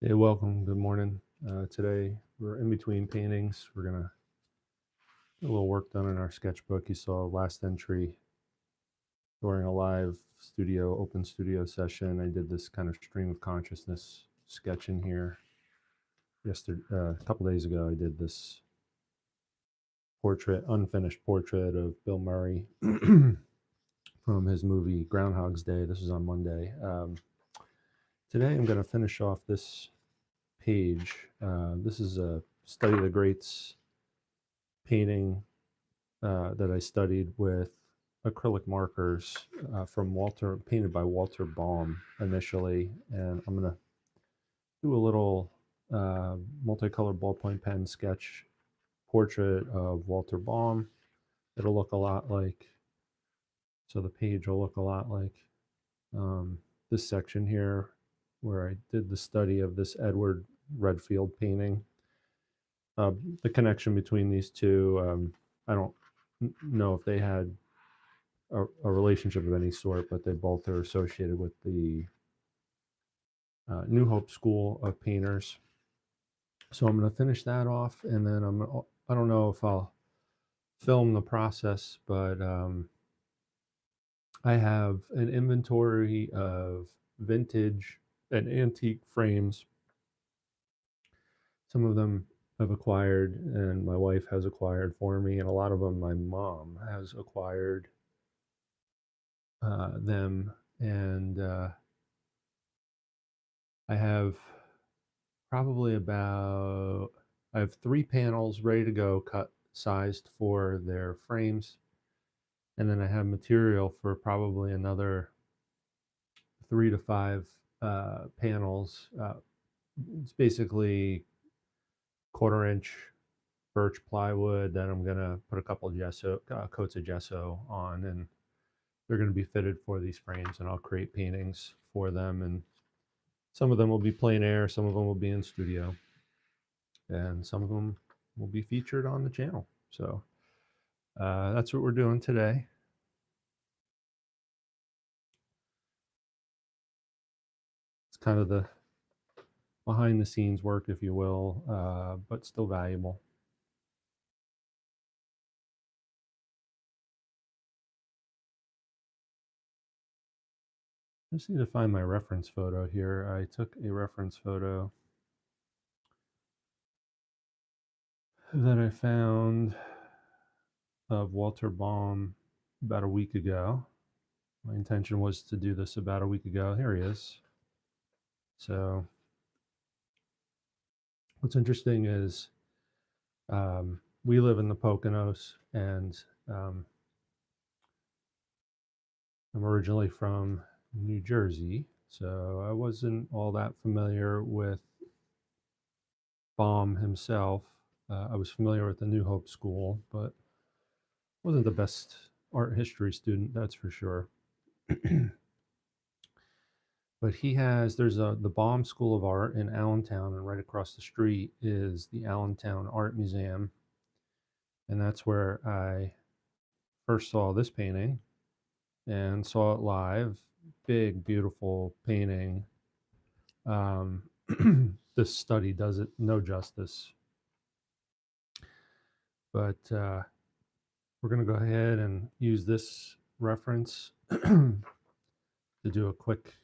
Hey, welcome. Good morning. Today we're in between paintings. We're gonna get a little work done in our sketchbook. You saw last entry during a live open studio session. I did this kind of stream of consciousness sketch in here. Yesterday, a couple days ago, I did this unfinished portrait of Bill Murray from his movie Groundhog's Day. This is on Monday. Today I'm going to finish off this page. This is a Study the Greats painting that I studied with acrylic markers painted by Walter Baum initially, and I'm gonna do a little multicolored ballpoint pen sketch portrait of Walter Baum. It'll look a lot like, so the page will look a lot like this section here, where I did the study of this Edward Redfield painting. The connection between these two, I don't know if they had a relationship of any sort, but they both are associated with the New Hope School of Painters. So I'm going to finish that off, and then I don't know if I'll film the process, but I have an inventory of vintage and antique frames. Some of them I've acquired, and my wife has acquired for me, and a lot of them my mom has acquired them, and I have probably I have 3 panels ready to go, cut, sized for their frames. And then I have material for probably another 3 to 5 panels. It's basically 1/4 inch birch plywood that I'm going to put a couple coats of gesso on, and they're going to be fitted for these frames, and I'll create paintings for them. And some of them will be plein air, some of them will be in studio, and some of them will be featured on the channel. So that's what we're doing today. It's kind of the behind the scenes work, if you will, but still valuable. I just need to find my reference photo here. I took a reference photo that I found of Walter Baum about a week ago. My intention was to do this about a week ago. Here he is. So what's interesting is we live in the Poconos, and I'm originally from New Jersey, so I wasn't all that familiar with Baum himself. I was familiar with the New Hope School, but wasn't the best art history student, that's for sure. But there's the Baum School of Art in Allentown, and right across the street is the Allentown Art Museum. And that's where I first saw this painting and saw it live. Big, beautiful painting. This study does it no justice. But we're going to go ahead and use this reference to do a quick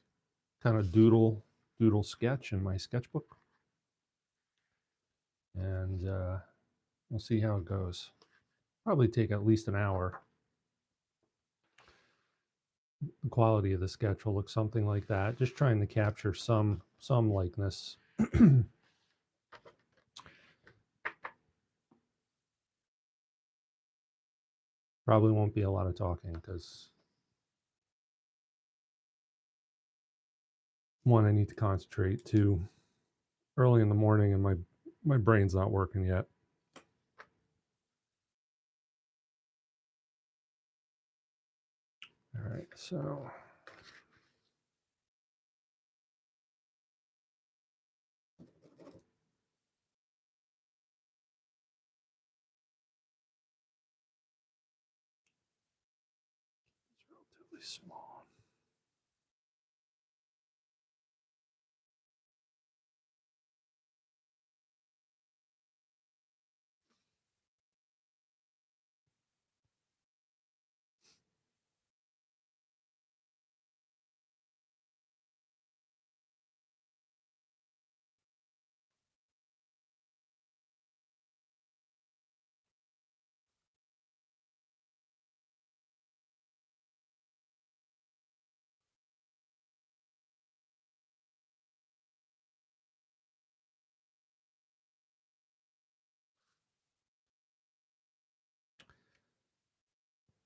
kind of doodle sketch in my sketchbook. And we'll see how it goes. Probably take at least an hour. The quality of the sketch will look something like that, just trying to capture some likeness. Probably won't be a lot of talking because, one, I need to concentrate. Two, early in the morning and my brain's not working yet. All right, so it's relatively small.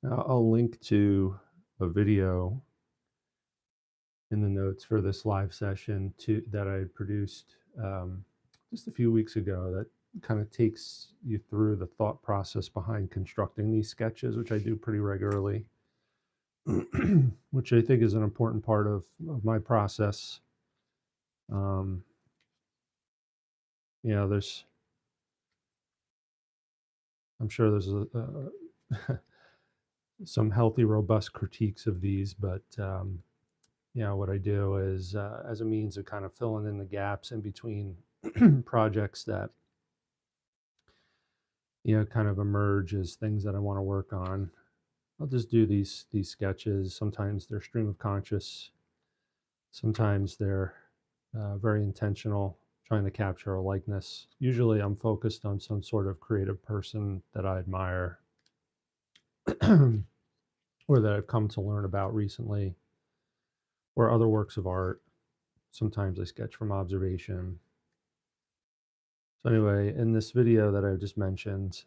I'll link to a video in the notes for this live session that I produced just a few weeks ago that kind of takes you through the thought process behind constructing these sketches, which I do pretty regularly, which I think is an important part of my process. You know, I'm sure there's some healthy, robust critiques of these, but you know, what I do is as a means of kind of filling in the gaps in between projects that, you know, kind of emerge as things that I want to work on. I'll just do these sketches. Sometimes they're stream of conscious. Sometimes they're very intentional, trying to capture a likeness. Usually I'm focused on some sort of creative person that I admire or that I've come to learn about recently, or other works of art. Sometimes I sketch from observation. So anyway, in this video that I just mentioned,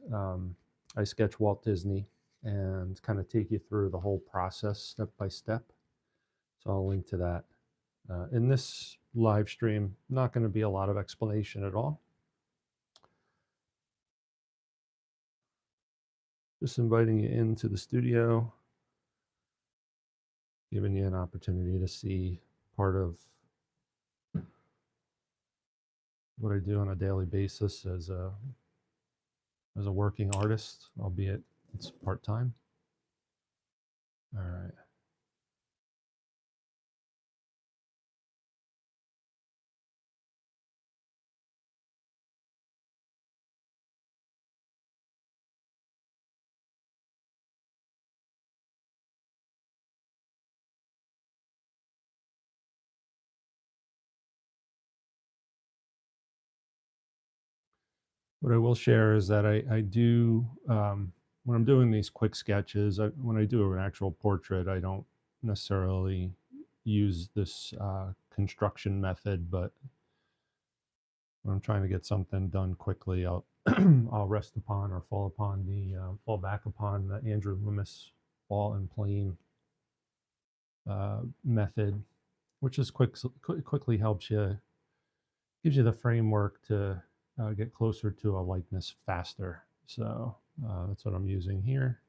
I sketch Walt Disney and kind of take you through the whole process step by step. So I'll link to that. In this live stream, not going to be a lot of explanation at all. Just inviting you into the studio, giving you an opportunity to see part of what I do on a daily basis as a working artist, albeit it's part-time. All right. What I will share is that I do, when I'm doing these quick sketches, when I do an actual portrait, I don't necessarily use this construction method, but when I'm trying to get something done quickly, I'll I'll rest upon or fall back upon the Andrew Loomis ball and plane method, which is quickly helps you, gives you the framework to get closer to a likeness faster. So that's what I'm using here.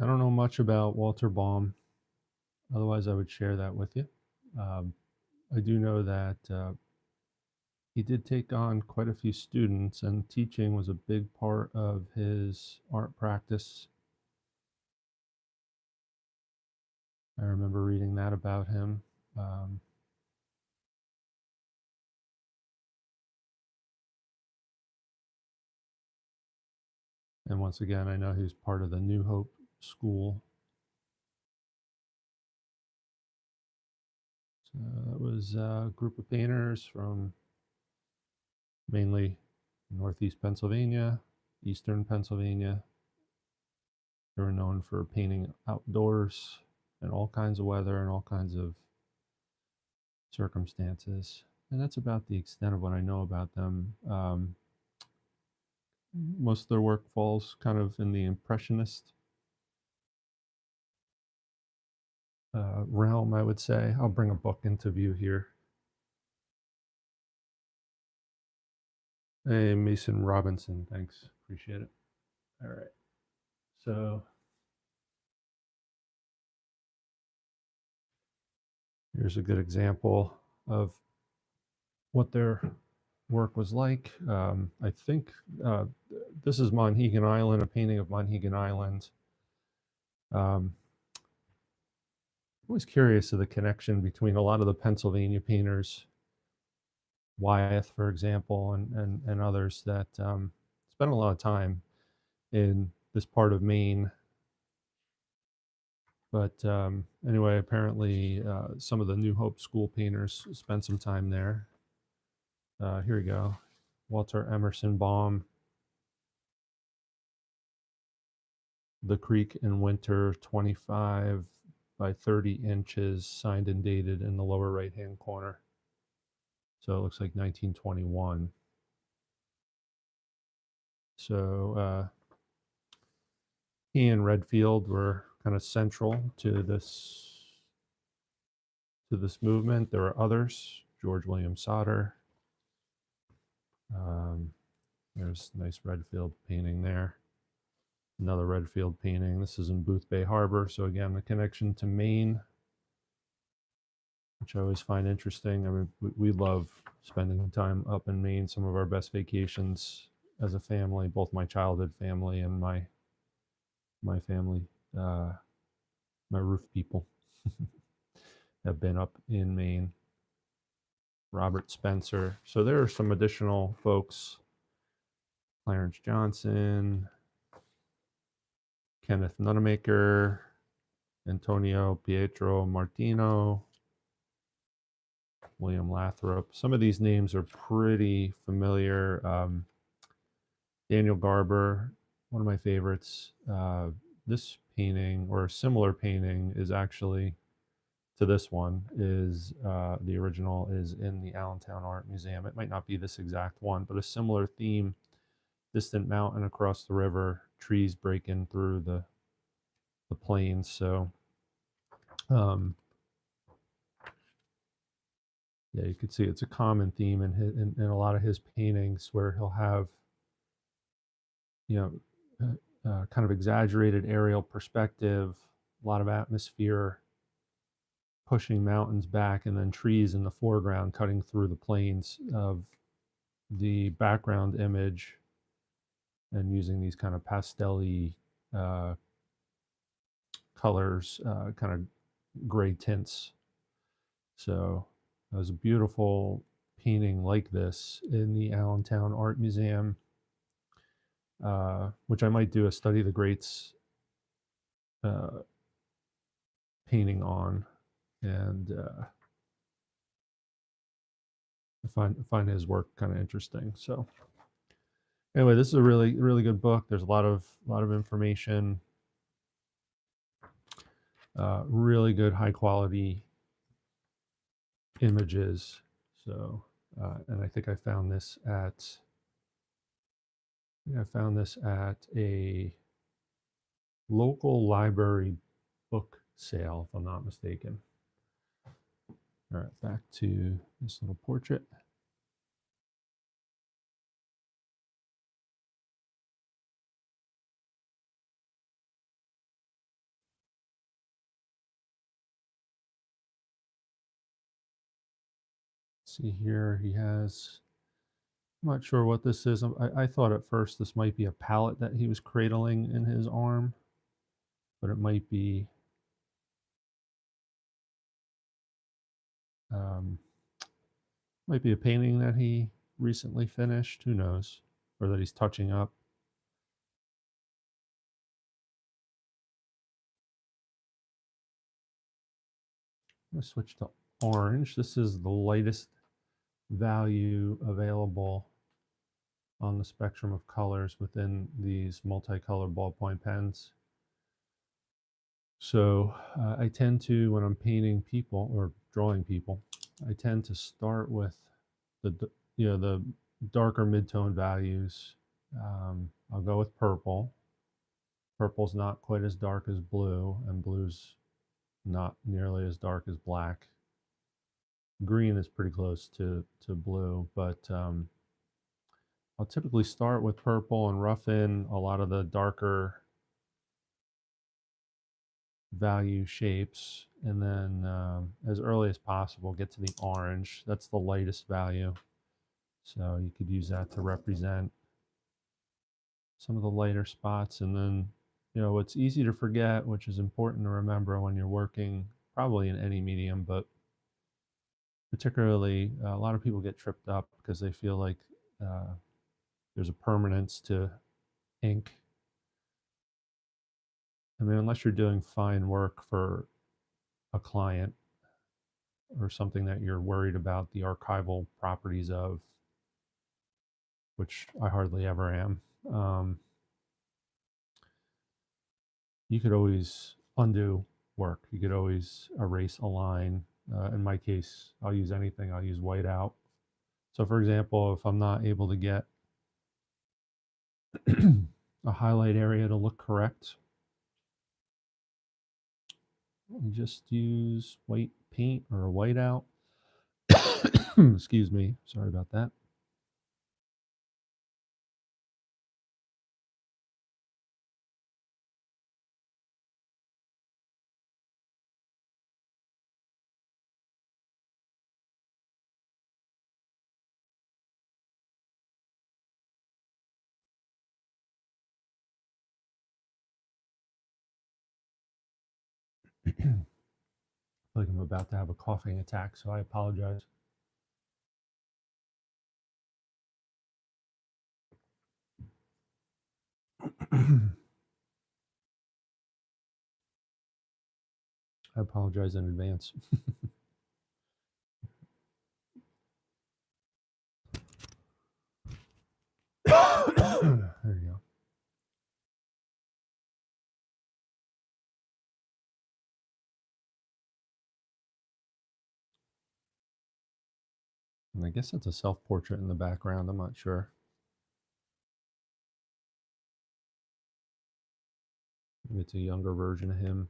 I don't know much about Walter Baum, otherwise I would share that with you. I do know that he did take on quite a few students, and teaching was a big part of his art practice. I remember reading that about him. And once again, I know he's part of the New Hope School. So that was a group of painters from mainly Northeast Pennsylvania, Eastern Pennsylvania, They were known for painting outdoors in all kinds of weather and all kinds of circumstances. And that's about the extent of what I know about them. Most of their work falls kind of in the impressionist realm, I would say. I'll bring a book into view here. Hey, Mason Robinson, thanks. Appreciate it. All right. So here's a good example of what their work was like. I think this is Monhegan Island, a painting of Monhegan Island. I was curious of the connection between a lot of the Pennsylvania painters, Wyeth, for example, and others that spent a lot of time in this part of Maine. But anyway, apparently some of the New Hope school painters spent some time there. Here we go. Walter Baum, The Creek in Winter, 25 by 30 inches, signed and dated in the lower right-hand corner. So it looks like 1921. So he and Redfield were kind of central to this movement. There were others, George William Sauter. There's a nice Redfield painting there. Another Redfield painting. This is in Boothbay Harbor. So again, the connection to Maine, which I always find interesting. I mean, we love spending time up in Maine. Some of our best vacations as a family, both my childhood family and my family, my roof people have been up in Maine. Robert Spencer. So there are some additional folks. Clarence Johnson, Kenneth Nunnemaker, Antonio Pietro Martino, William Lathrop. Some of these names are pretty familiar. Daniel Garber, one of my favorites. This painting, or a similar painting, is actually to this one, is the original is in the Allentown Art Museum. It might not be this exact one, but a similar theme. Distant mountain across the river, trees breaking through the plains. So yeah, you could see it's a common theme in a lot of his paintings, where he'll have, you know, kind of exaggerated aerial perspective, a lot of atmosphere, pushing mountains back, and then trees in the foreground cutting through the plains of the background image, and using these kind of pastel-y colors, kind of gray tints. So there's a beautiful painting like this in the Allentown Art Museum, which I might do a Study the Greats painting on. And I find his work kind of interesting. So anyway, this is a really, really good book. There's a lot of information. Really good, high quality images. So, and I think I found this at a local library book sale, if I'm not mistaken. All right, back to this little portrait. See here, he has, I'm not sure what this is. I thought at first this might be a palette that he was cradling in his arm, but it might be a painting that he recently finished. Who knows? Or that he's touching up. I'm going to switch to orange. This is the lightest value available on the spectrum of colors within these multicolored ballpoint pens. So I tend to, when I'm painting people or drawing people, I tend to start with the darker mid-tone values. I'll go with purple. Purple's not quite as dark as blue, and blue's not nearly as dark as black. Green is pretty close to blue, but I'll typically start with purple and rough in a lot of the darker value shapes, and then as early as possible get to the orange. That's the lightest value, so you could use that to represent some of the lighter spots. And then, it's easy to forget, which is important to remember when you're working probably in any medium, but particularly a lot of people get tripped up because they feel like there's a permanence to ink. I mean, unless you're doing fine work for a client or something that you're worried about the archival properties of, which I hardly ever am, you could always undo work. You could always erase a line. In my case, I'll use anything. I'll use whiteout. So, for example, if I'm not able to get a highlight area to look correct, you just use white paint or a whiteout. Excuse me. Sorry about that. I feel like I'm about to have a coughing attack, so I apologize. I apologize in advance. There you go. And I guess that's a self-portrait in the background. I'm not sure. Maybe it's a younger version of him.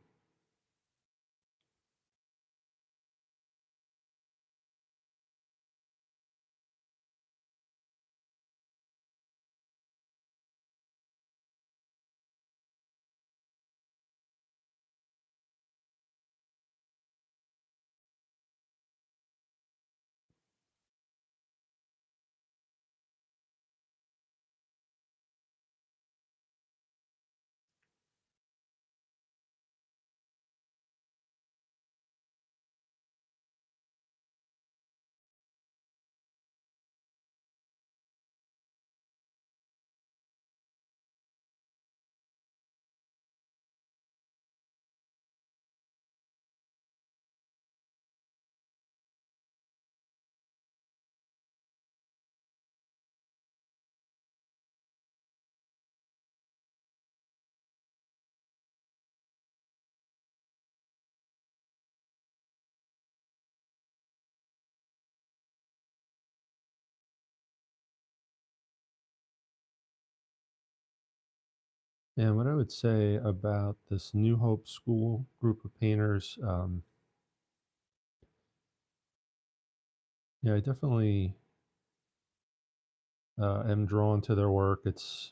And what I would say about this New Hope School group of painters, yeah, I definitely am drawn to their work. It's,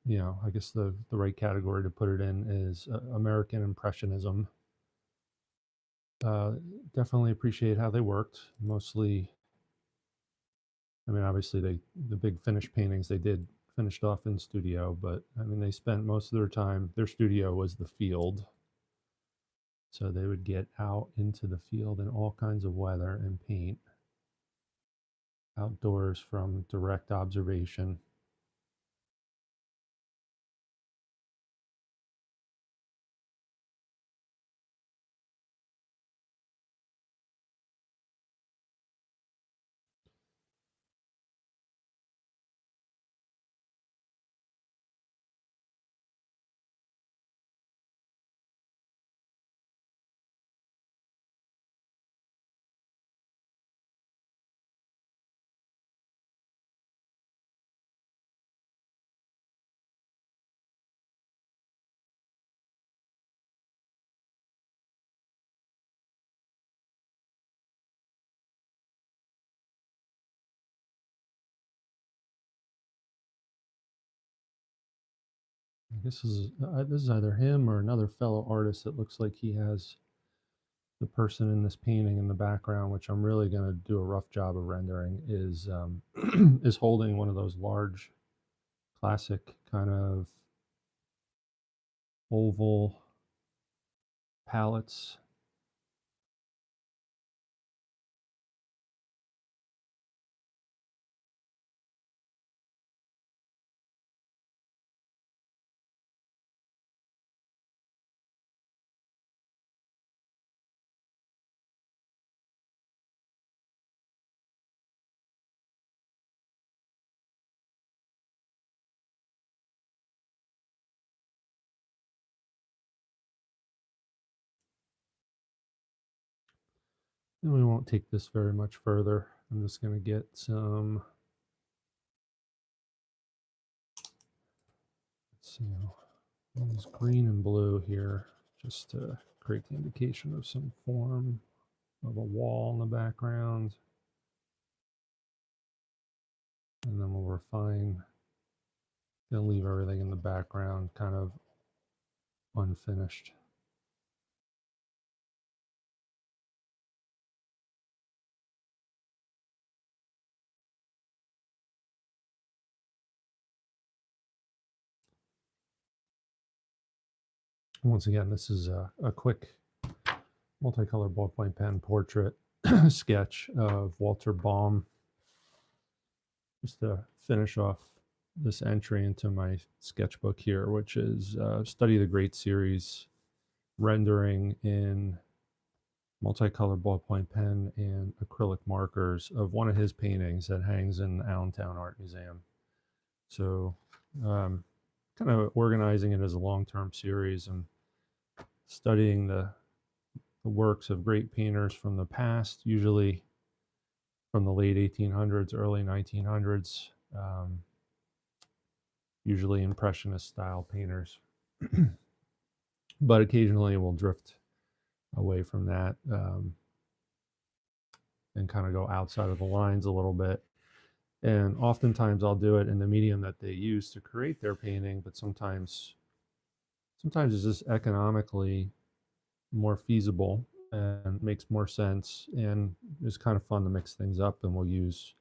I guess the right category to put it in is American Impressionism. Definitely appreciate how they worked. Mostly, I mean, obviously the big finished paintings they did finished off in studio, but I mean they spent most of their time. Their studio was the field, so they would get out into the field in all kinds of weather and paint outdoors from direct observation. I guess this is either him or another fellow artist. It looks like he has the person in this painting in the background, which I'm really going to do a rough job of rendering, is is holding one of those large classic kind of oval palettes. And we won't take this very much further. I'm just going to get some, let's see, use green and blue here just to create the indication of some form of a wall in the background. And then we'll refine, gonna leave everything in the background kind of unfinished. Once again, this is a quick multicolor ballpoint pen portrait sketch of Walter Baum, just to finish off this entry into my sketchbook here, which is Study the Great series, rendering in multicolor ballpoint pen and acrylic markers of one of his paintings that hangs in the Allentown Art Museum. So kind of organizing it as a long-term series and studying the works of great painters from the past, usually from the late 1800s, early 1900s, usually impressionist style painters. But occasionally we'll drift away from that and kind of go outside of the lines a little bit. And oftentimes I'll do it in the medium that they use to create their painting, but sometimes it's just economically more feasible and makes more sense, and it's kind of fun to mix things up. And we'll use,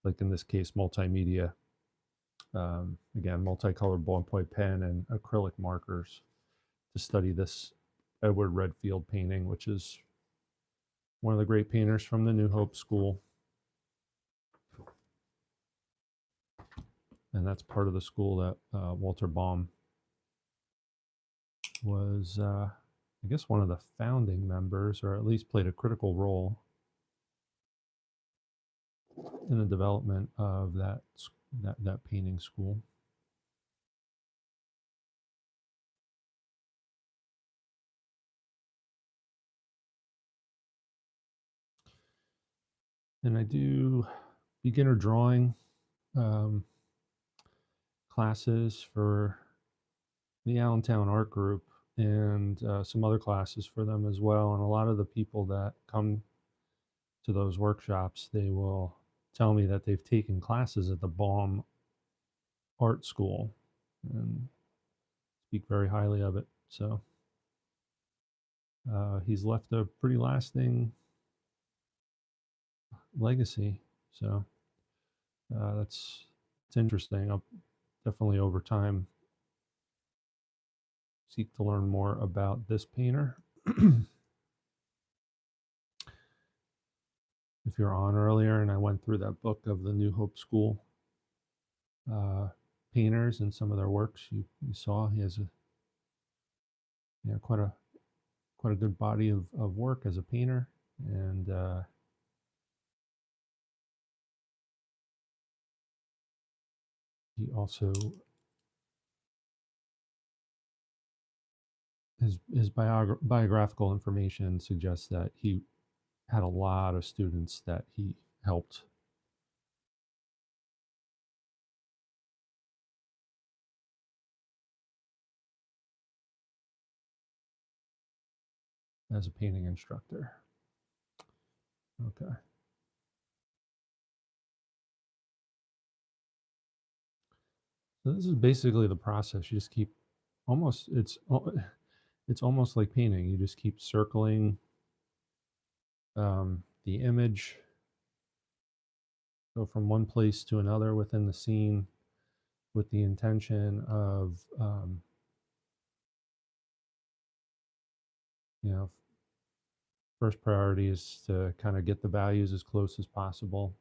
like in this case, multimedia, again, multicolored ballpoint pen and acrylic markers to study this Edward Redfield painting, which is one of the great painters from the New Hope School. And that's part of the school that Walter Baum was, I guess, one of the founding members, or at least played a critical role in the development of that painting school. And I do beginner drawing classes for the Allentown Art Group, and some other classes for them as well. And a lot of the people that come to those workshops, they will tell me that they've taken classes at the Baum Art School and speak very highly of it. So he's left a pretty lasting legacy. So it's interesting. I'll definitely over time seek to learn more about this painter. If you're on earlier, and I went through that book of the New Hope School painters and some of their works, you saw he has quite a good body of work as a painter, and he also, his biographical information suggests that he had a lot of students that he helped. As a painting instructor. Okay. So this is basically the process. You just keep almost it's almost like painting. You just keep circling the image, go from one place to another within the scene with the intention of you know, first priority is to kind of get the values as close as possible.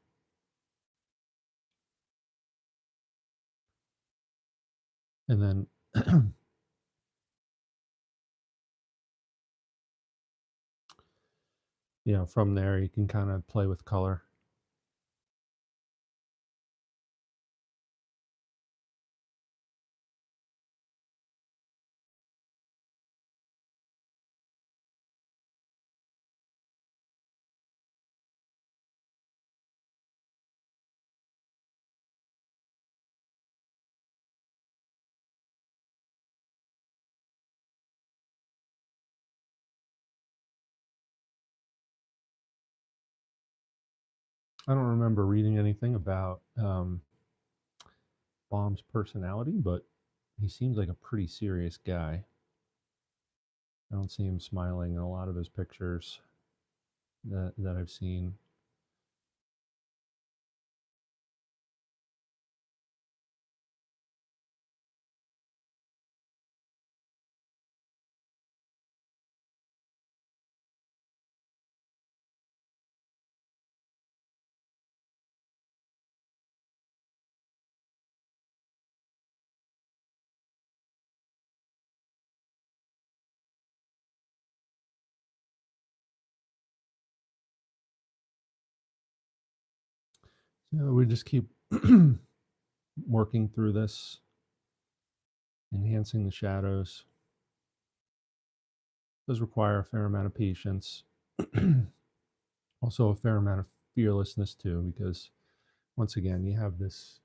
And then from there you can kind of play with color. I don't remember reading anything about Baum's personality, but he seems like a pretty serious guy. I don't see him smiling in a lot of his pictures that I've seen. So we just keep working through this, enhancing the shadows. It does require a fair amount of patience. Also a fair amount of fearlessness too, because once again, you have this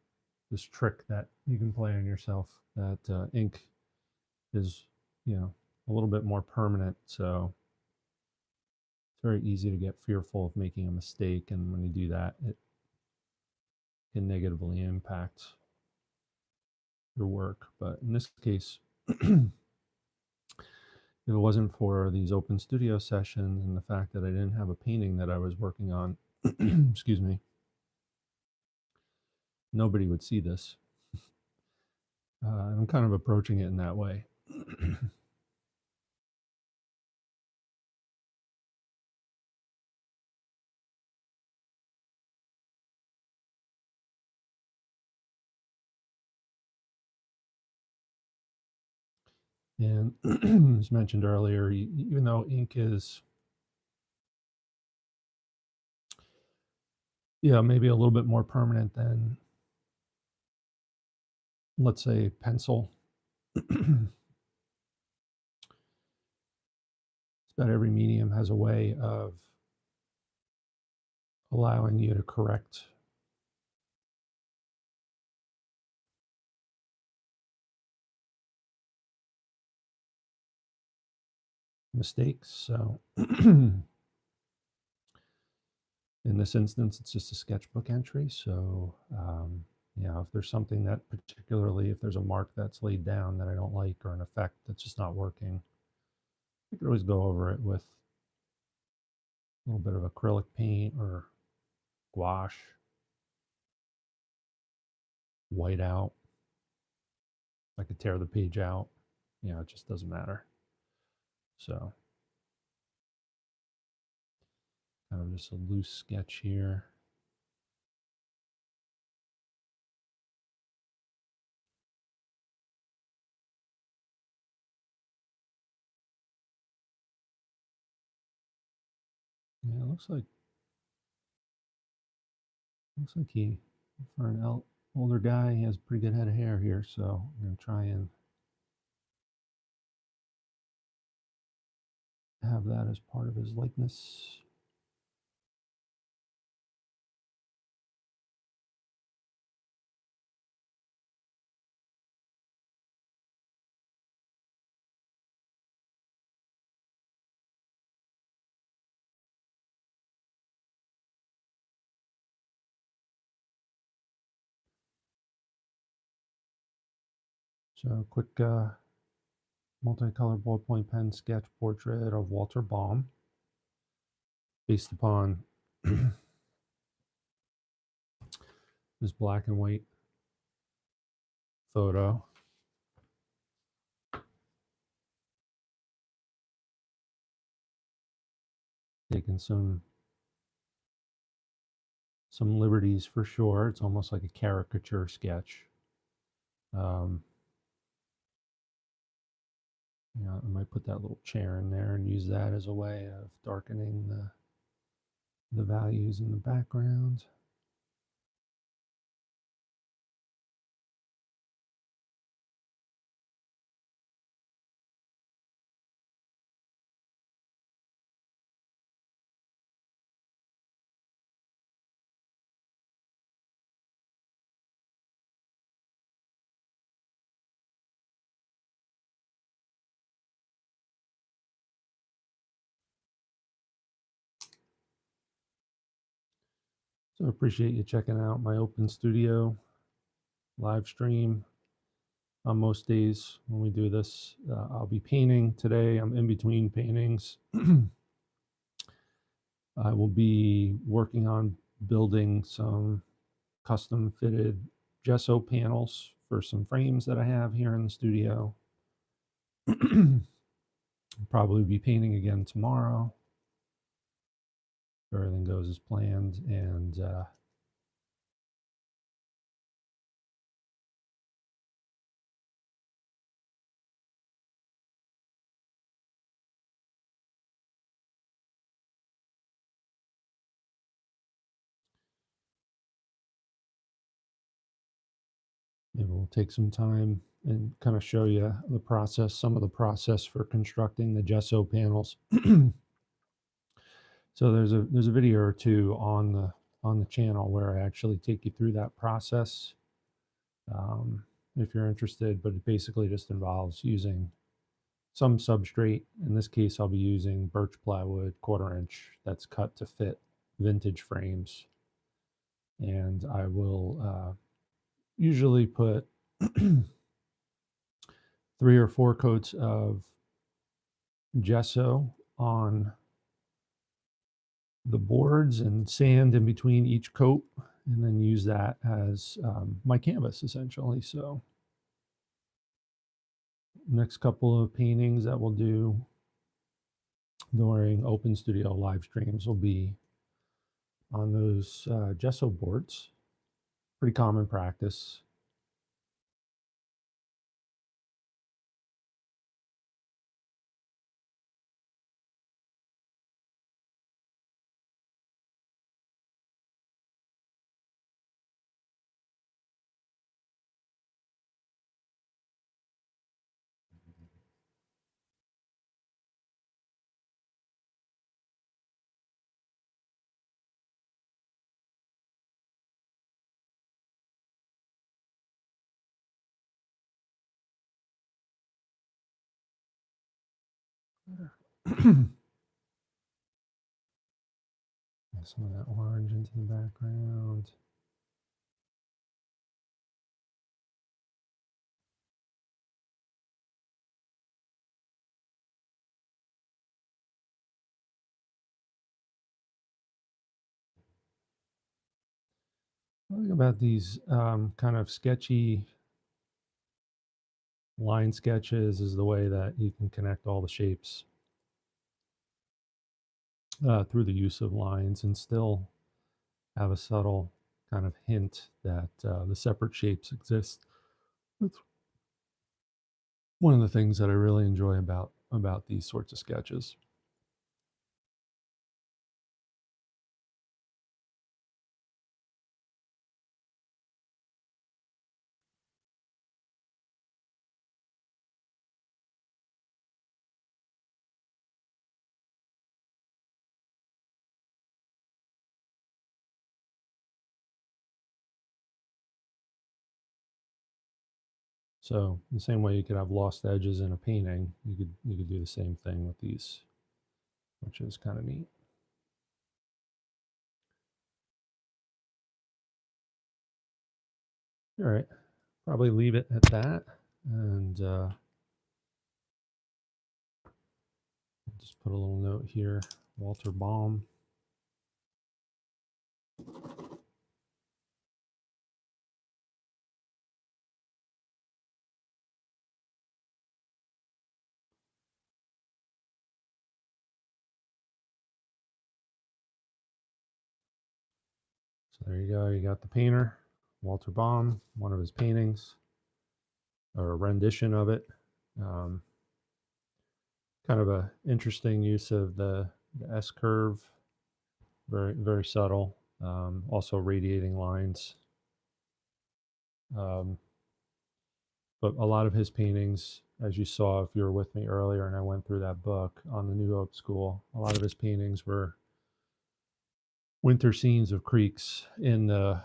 trick that you can play on yourself, that ink is, a little bit more permanent. So it's very easy to get fearful of making a mistake. And when you do that, it can negatively impact your work. But in this case, if it wasn't for these open studio sessions and the fact that I didn't have a painting that I was working on, excuse me, nobody would see this. I'm kind of approaching it in that way. And as mentioned earlier, even though ink is, maybe a little bit more permanent than, let's say, pencil, it's about every medium has a way of allowing you to correct mistakes. So in this instance, it's just a sketchbook entry. So, if there's something that particularly, if there's a mark that's laid down that I don't like, or an effect that's just not working, you could always go over it with a little bit of acrylic paint or gouache, white out. I could tear the page out. It just doesn't matter. So, kind of just a loose sketch here. Yeah, it looks like he, for an older guy, he has a pretty good head of hair here. So I'm gonna try and have that as part of his likeness. So quick multicolored ballpoint pen sketch portrait of Walter Baum, based upon this black and white photo. Taking some liberties for sure. It's almost like a caricature sketch. I might put that little chair in there and use that as a way of darkening the values in the background. So I appreciate you checking out my open studio live stream. On most days when we do this, I'll be painting. Today I'm in between paintings. I will be working on building some custom fitted gesso panels for some frames that I have here in the studio. Probably be painting again tomorrow if everything goes as planned, and maybe we'll take some time and kind of show you the process, some of the process for constructing the gesso panels. So there's a video or two on the channel where I actually take you through that process, if you're interested. But it basically just involves using some substrate. In this case, I'll be using birch plywood, 1/4 inch, that's cut to fit vintage frames, and I will usually put 3 or 4 coats of gesso on the boards and sand in between each coat, and then use that as my canvas essentially. So next couple of paintings that we'll do during open studio live streams will be on those gesso boards. Pretty common practice. Some of that orange into the background. What I think about these kind of sketchy line sketches is the way that you can connect all the shapes through the use of lines and still have a subtle kind of hint that the separate shapes exist. That's one of the things that I really enjoy about these sorts of sketches. So the same way you could have lost edges in a painting, you could do the same thing with these, which is kind of neat. All right, probably leave it at that, and just put a little note here. Walter Baum. So there you go. You got the painter, Walter Baum, one of his paintings, or a rendition of it. Kind of a interesting use of the S curve, very, very subtle. Also radiating lines. But a lot of his paintings, as you saw if you were with me earlier and I went through that book on the New Hope School, a lot of his paintings were winter scenes of creeks in the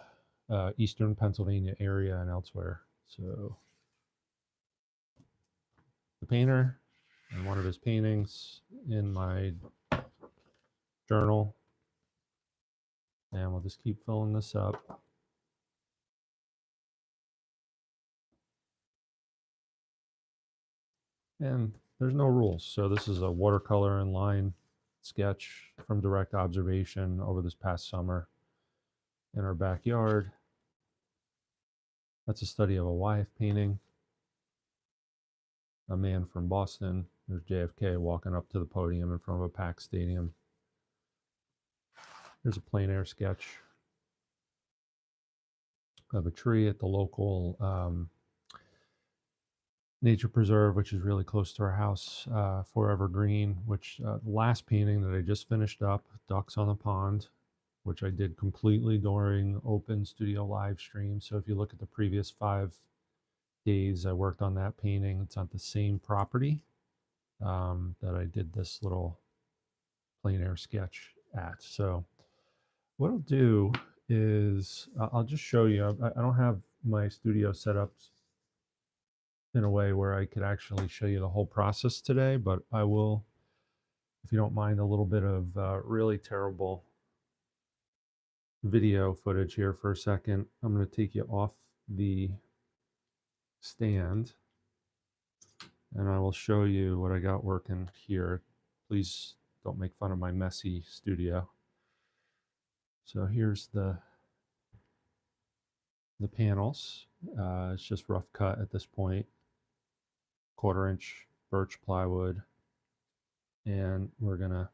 eastern Pennsylvania area and elsewhere. So the painter and one of his paintings in my journal. And we'll just keep filling this up. And there's no rules. So this is a watercolor and line sketch from direct observation over this past summer in our backyard. That's a study of a Wyeth painting. A man from Boston. There's JFK walking up to the podium in front of a packed stadium. There's a plein air sketch of a tree at the local nature preserve, which is really close to our house, Forever Green, which the last painting that I just finished up, Ducks on the Pond, which I did completely during open studio live stream. So if you look at the previous 5 days I worked on that painting, it's on the same property that I did this little plein air sketch at. So what I'll do is I'll just show you. I don't have my studio set up in a way where I could actually show you the whole process today, but I will, if you don't mind, a little bit of really terrible video footage here for a second. I'm going to take you off the stand and I will show you what I got working here. Please don't make fun of my messy studio. So here's the panels. It's just rough cut at this point. 1/4 inch birch plywood. And we're gonna,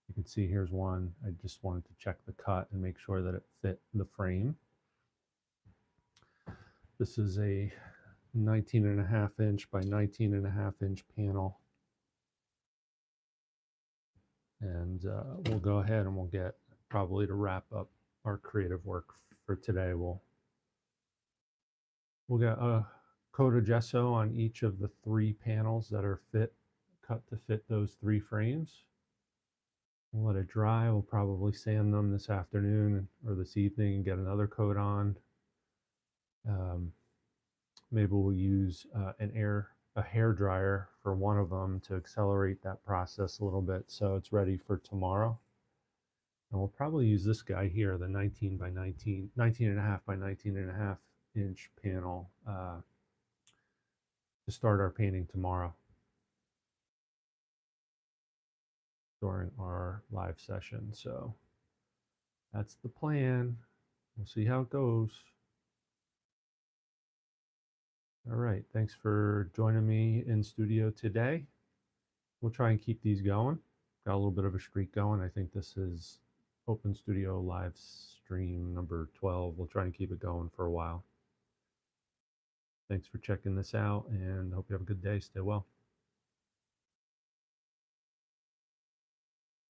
you can see here's one. I just wanted to check the cut and make sure that it fit the frame. This is a 19.5 inch by 19.5 inch panel. And we'll go ahead and we'll get, probably to wrap up our creative work for today, we'll get a coat of gesso on each of the 3 panels that are cut to fit those 3 frames. We'll let it dry. We'll probably sand them this afternoon or this evening and get another coat on. Maybe we'll use a hair dryer for one of them to accelerate that process a little bit so it's ready for tomorrow. And we'll probably use this guy here, the 19.5 by 19.5 inch panel, to start our painting tomorrow during our live session. So that's the plan. We'll see how it goes. All right, thanks for joining me in studio today. We'll try and keep these going. Got a little bit of a streak going. I think this is Open Studio live stream number 12. We'll try and keep it going for a while. Thanks for checking this out and hope you have a good day. Stay well.